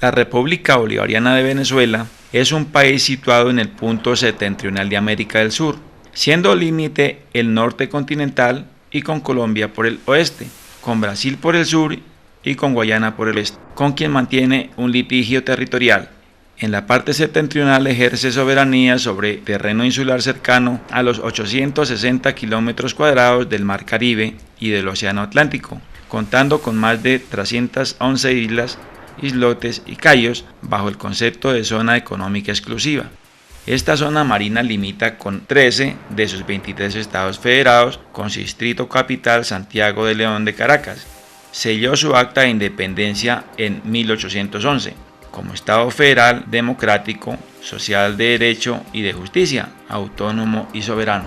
La República Bolivariana de Venezuela es un país situado en el punto septentrional de América del Sur, siendo límite el norte continental y con Colombia por el oeste, con Brasil por el sur y con Guayana por el oeste, con quien mantiene un litigio territorial. En la parte septentrional ejerce soberanía sobre terreno insular cercano a los 860 kilómetros cuadrados del Mar Caribe y del Océano Atlántico, contando con más de 311 islas, islotes y cayos bajo el concepto de zona económica exclusiva. Esta zona marina limita con 13 de sus 23 estados federados, con su distrito capital Santiago de León de Caracas. Selló su acta de independencia en 1811. Como Estado federal, democrático, social de derecho y de justicia, autónomo y soberano.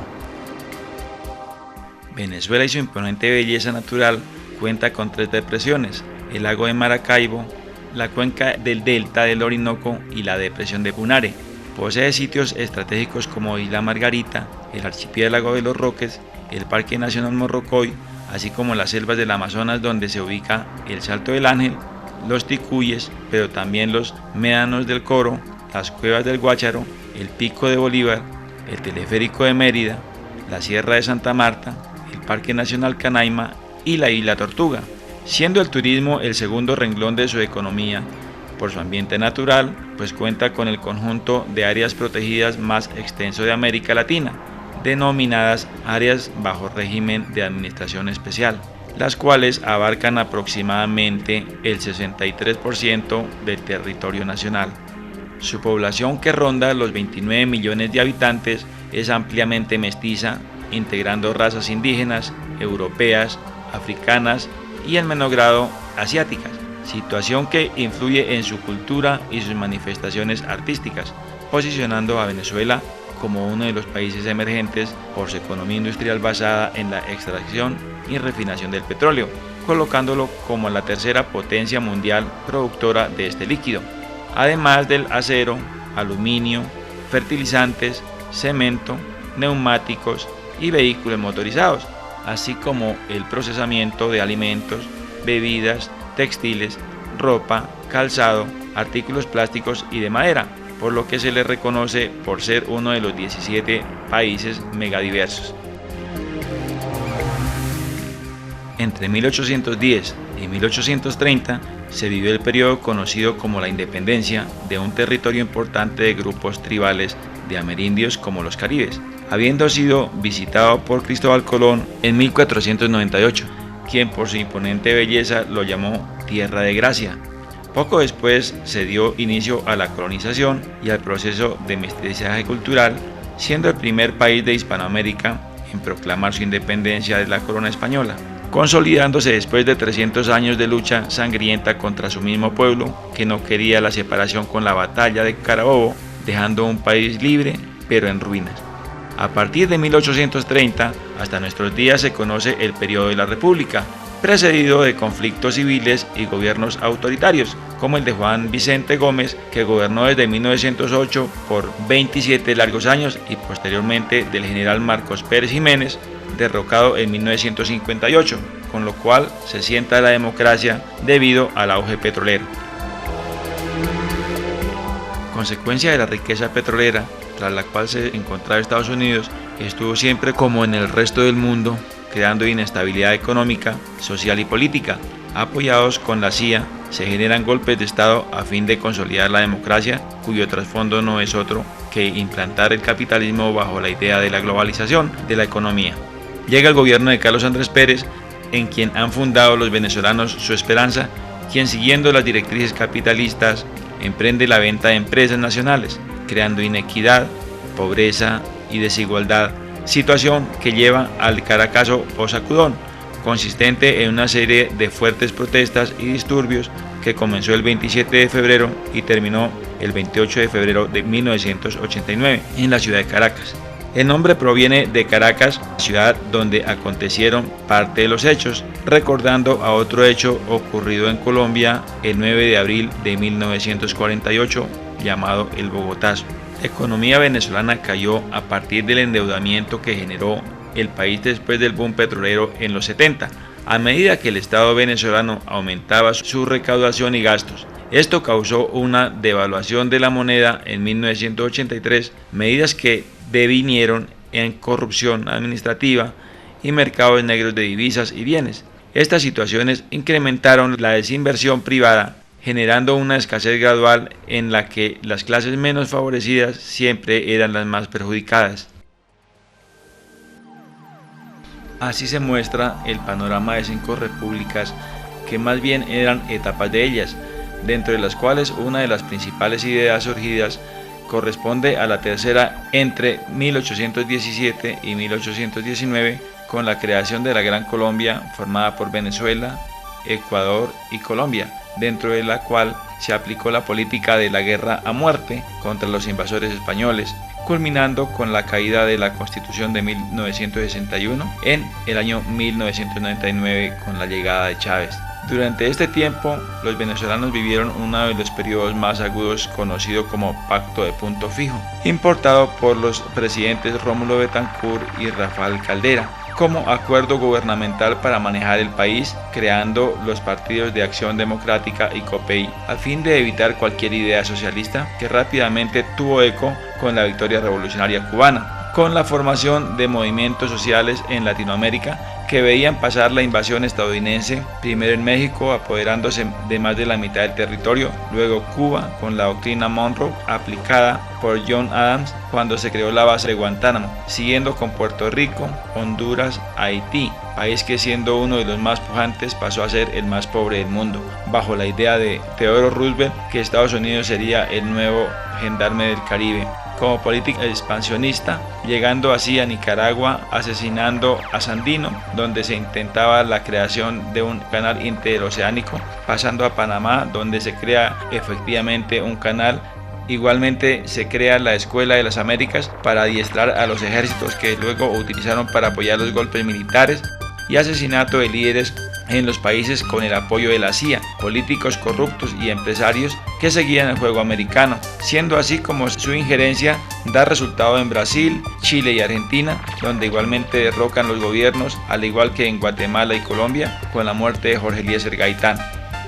Venezuela y su imponente belleza natural cuenta con 3 depresiones: el lago de Maracaibo, la cuenca del delta del Orinoco y la depresión de Punare. Posee sitios estratégicos como Isla Margarita, el archipiélago de los Roques, el Parque Nacional Morrocoy, así como las selvas del Amazonas, donde se ubica el Salto del Ángel, los Ticuyes, pero también los Médanos del Coro, las Cuevas del Guácharo, el Pico de Bolívar, el Teleférico de Mérida, la Sierra de Santa Marta, el Parque Nacional Canaima y la Isla Tortuga, siendo el turismo el segundo renglón de su economía por su ambiente natural, pues cuenta con el conjunto de áreas protegidas más extenso de América Latina, denominadas áreas bajo régimen de administración especial, las cuales abarcan aproximadamente el 63% del territorio nacional. Su población, que ronda los 29 millones de habitantes, es ampliamente mestiza, integrando razas indígenas, europeas, africanas y en menor grado asiáticas, situación que influye en su cultura y sus manifestaciones artísticas, posicionando a Venezuela como uno de los países emergentes por su economía industrial basada en la extracción y refinación del petróleo, colocándolo como la tercera potencia mundial productora de este líquido, además del acero, aluminio, fertilizantes, cemento, neumáticos y vehículos motorizados, así como el procesamiento de alimentos, bebidas, textiles, ropa, calzado, artículos plásticos y de madera, por lo que se le reconoce por ser uno de los 17 países megadiversos. Entre 1810 y 1830 se vivió el periodo conocido como la independencia de un territorio importante de grupos tribales de amerindios como los caribes, habiendo sido visitado por Cristóbal Colón en 1498, quien por su imponente belleza lo llamó Tierra de Gracia. Poco después se dio inicio a la colonización y al proceso de mestizaje cultural, siendo el primer país de Hispanoamérica en proclamar su independencia de la corona española, consolidándose después de 300 años de lucha sangrienta contra su mismo pueblo, que no quería la separación con la batalla de Carabobo, dejando un país libre pero en ruinas. A partir de 1830 hasta nuestros días se conoce el periodo de la República, precedido de conflictos civiles y gobiernos autoritarios, como el de Juan Vicente Gómez, que gobernó desde 1908 por 27 largos años, y posteriormente del general Marcos Pérez Jiménez, derrocado en 1958, con lo cual se sienta la democracia debido al auge petrolero. Consecuencia de la riqueza petrolera, tras la cual se encontraba Estados Unidos, estuvo siempre como en el resto del mundo, creando inestabilidad económica, social y política. Apoyados con la CIA, se generan golpes de Estado a fin de consolidar la democracia, cuyo trasfondo no es otro que implantar el capitalismo bajo la idea de la globalización de la economía. Llega el gobierno de Carlos Andrés Pérez, en quien han fundado los venezolanos su esperanza, quien, siguiendo las directrices capitalistas, emprende la venta de empresas nacionales, creando inequidad, pobreza y desigualdad, situación que lleva al Caracazo o sacudón, consistente en una serie de fuertes protestas y disturbios que comenzó el 27 de febrero y terminó el 28 de febrero de 1989 en la ciudad de Caracas. El nombre proviene de Caracas, ciudad donde acontecieron parte de los hechos, recordando a otro hecho ocurrido en Colombia el 9 de abril de 1948, llamado el Bogotazo. La economía venezolana cayó a partir del endeudamiento que generó el país después del boom petrolero en los 70, a medida que el Estado venezolano aumentaba su recaudación y gastos. Esto causó una devaluación de la moneda en 1983, medidas que devinieron en corrupción administrativa y mercados negros de divisas y bienes. Estas situaciones incrementaron la desinversión privada, generando una escasez gradual en la que las clases menos favorecidas siempre eran las más perjudicadas. Así se muestra el panorama de 5 repúblicas que más bien eran etapas de ellas, dentro de las cuales una de las principales ideas surgidas corresponde a la tercera entre 1817 y 1819, con la creación de la Gran Colombia formada por Venezuela, Ecuador y Colombia, dentro de la cual se aplicó la política de la guerra a muerte contra los invasores españoles, culminando con la caída de la Constitución de 1961 en el año 1999 con la llegada de Chávez. Durante este tiempo, los venezolanos vivieron uno de los periodos más agudos conocido como Pacto de Punto Fijo, importado por los presidentes Rómulo Betancourt y Rafael Caldera, como acuerdo gubernamental para manejar el país, creando los partidos de Acción Democrática y COPEI, al fin de evitar cualquier idea socialista que rápidamente tuvo eco con la victoria revolucionaria cubana, con la formación de movimientos sociales en Latinoamérica que veían pasar la invasión estadounidense, primero en México apoderándose de más de la mitad del territorio, luego Cuba con la doctrina Monroe aplicada por John Adams cuando se creó la base de Guantánamo, siguiendo con Puerto Rico, Honduras, Haití, país que siendo uno de los más pujantes pasó a ser el más pobre del mundo, bajo la idea de Theodore Roosevelt que Estados Unidos sería el nuevo gendarme del Caribe, como política expansionista, llegando así a Nicaragua, asesinando a Sandino, donde se intentaba la creación de un canal interoceánico, pasando a Panamá, donde se crea efectivamente un canal. Igualmente se crea la Escuela de las Américas para adiestrar a los ejércitos que luego utilizaron para apoyar los golpes militares, y asesinato de líderes en los países con el apoyo de la CIA, políticos corruptos y empresarios que seguían el juego americano, siendo así como su injerencia da resultado en Brasil, Chile y Argentina, donde igualmente derrocan los gobiernos, al igual que en Guatemala y Colombia, con la muerte de Jorge Eliezer Gaitán.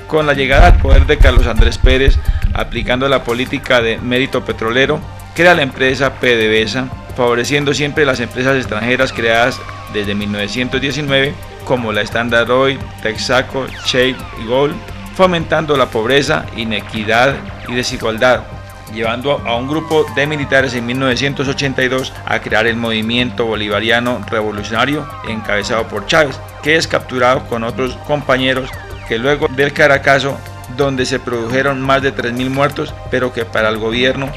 Con la llegada al poder de Carlos Andrés Pérez, aplicando la política de mérito petrolero, crea la empresa PDVSA, favoreciendo siempre las empresas extranjeras creadas desde 1919, como la Standard Oil, Texaco, Shell y Gold, fomentando la pobreza, inequidad y desigualdad, llevando a un grupo de militares en 1982 a crear el movimiento bolivariano revolucionario encabezado por Chávez, que es capturado con otros compañeros que luego del Caracazo, donde se produjeron más de 3.000 muertos, pero que para el gobierno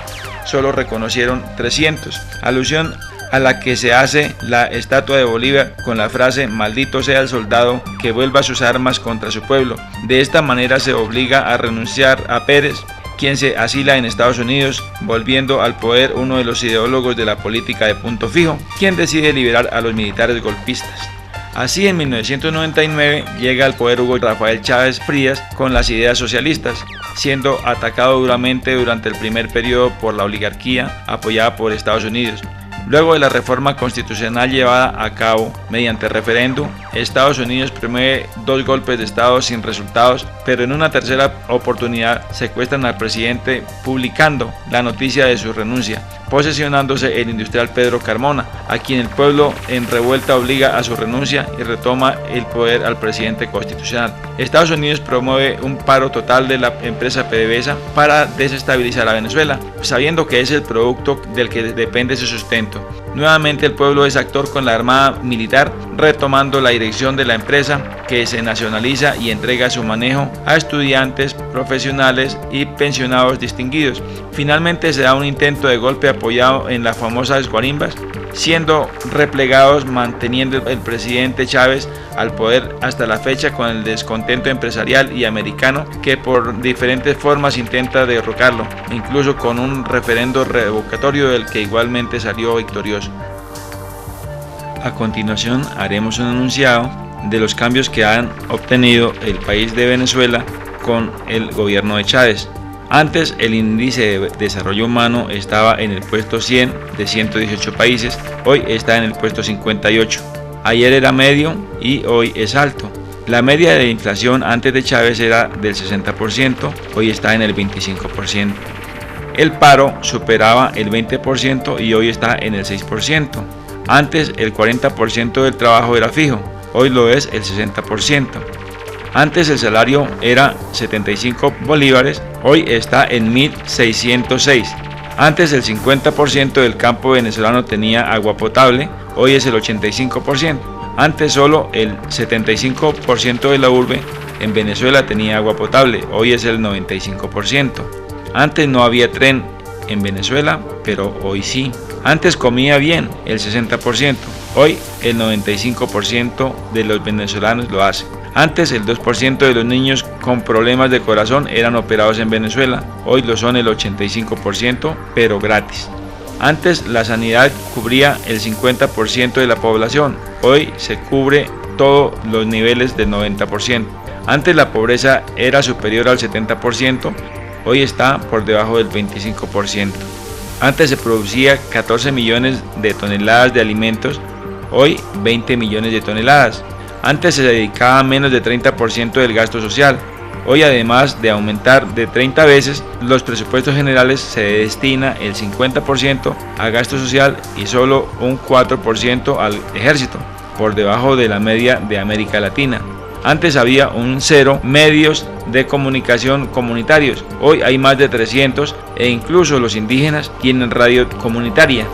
solo reconocieron 300, alusión a la que se hace la estatua de Bolívar con la frase "maldito sea el soldado que vuelva sus armas contra su pueblo". De esta manera se obliga a renunciar a Pérez, quien se asila en Estados Unidos, volviendo al poder uno de los ideólogos de la política de punto fijo, quien decide liberar a los militares golpistas. Así, en 1999 llega al poder Hugo Rafael Chávez Frías con las ideas socialistas, siendo atacado duramente durante el primer periodo por la oligarquía apoyada por Estados Unidos. Luego de la reforma constitucional llevada a cabo mediante referéndum, Estados Unidos promueve 2 golpes de Estado sin resultados, pero en una tercera oportunidad secuestran al presidente publicando la noticia de su renuncia, posesionándose el industrial Pedro Carmona, a quien el pueblo en revuelta obliga a su renuncia y retoma el poder al presidente constitucional. Estados Unidos promueve un paro total de la empresa PDVSA para desestabilizar a Venezuela, sabiendo que es el producto del que depende su sustento. Nuevamente el pueblo es actor con la armada militar, retomando la dirección de la empresa, que se nacionaliza y entrega su manejo a estudiantes, profesionales y pensionados distinguidos. Finalmente se da un intento de golpe apoyado en las famosas guarimbas, siendo replegados, manteniendo el presidente Chávez al poder hasta la fecha con el descontento empresarial y americano que por diferentes formas intenta derrocarlo, incluso con un referendo revocatorio del que igualmente salió victorioso. A continuación haremos un enunciado de los cambios que han obtenido el país de Venezuela con el gobierno de Chávez. Antes el índice de desarrollo humano estaba en el puesto 100 de 118 países, hoy está en el puesto 58. Ayer era medio y hoy es alto. La media de inflación antes de Chávez era del 60%, hoy está en el 25%. El paro superaba el 20% y hoy está en el 6%. Antes el 40% del trabajo era fijo, hoy lo es el 60%. Antes el salario era 75 bolívares, hoy está en 1.606. Antes el 50% del campo venezolano tenía agua potable, hoy es el 85%. Antes solo el 75% de la urbe en Venezuela tenía agua potable, hoy es el 95%. Antes no había tren en Venezuela, pero hoy sí. Antes comía bien el 60%, hoy el 95% de los venezolanos lo hace. Antes el 2% de los niños con problemas de corazón eran operados en Venezuela, hoy lo son el 85%, pero gratis. Antes la sanidad cubría el 50% de la población, hoy se cubre todos los niveles del 90%. Antes la pobreza era superior al 70%, hoy está por debajo del 25%. Antes se producía 14 millones de toneladas de alimentos, hoy 20 millones de toneladas. Antes se dedicaba menos de 30% del gasto social. Hoy, además de aumentar de 30 veces los presupuestos generales, se destina el 50% a gasto social y solo un 4% al ejército, por debajo de la media de América Latina. Antes había un 0 medios de comunicación comunitarios, hoy hay más de 300 e incluso los indígenas tienen radio comunitaria.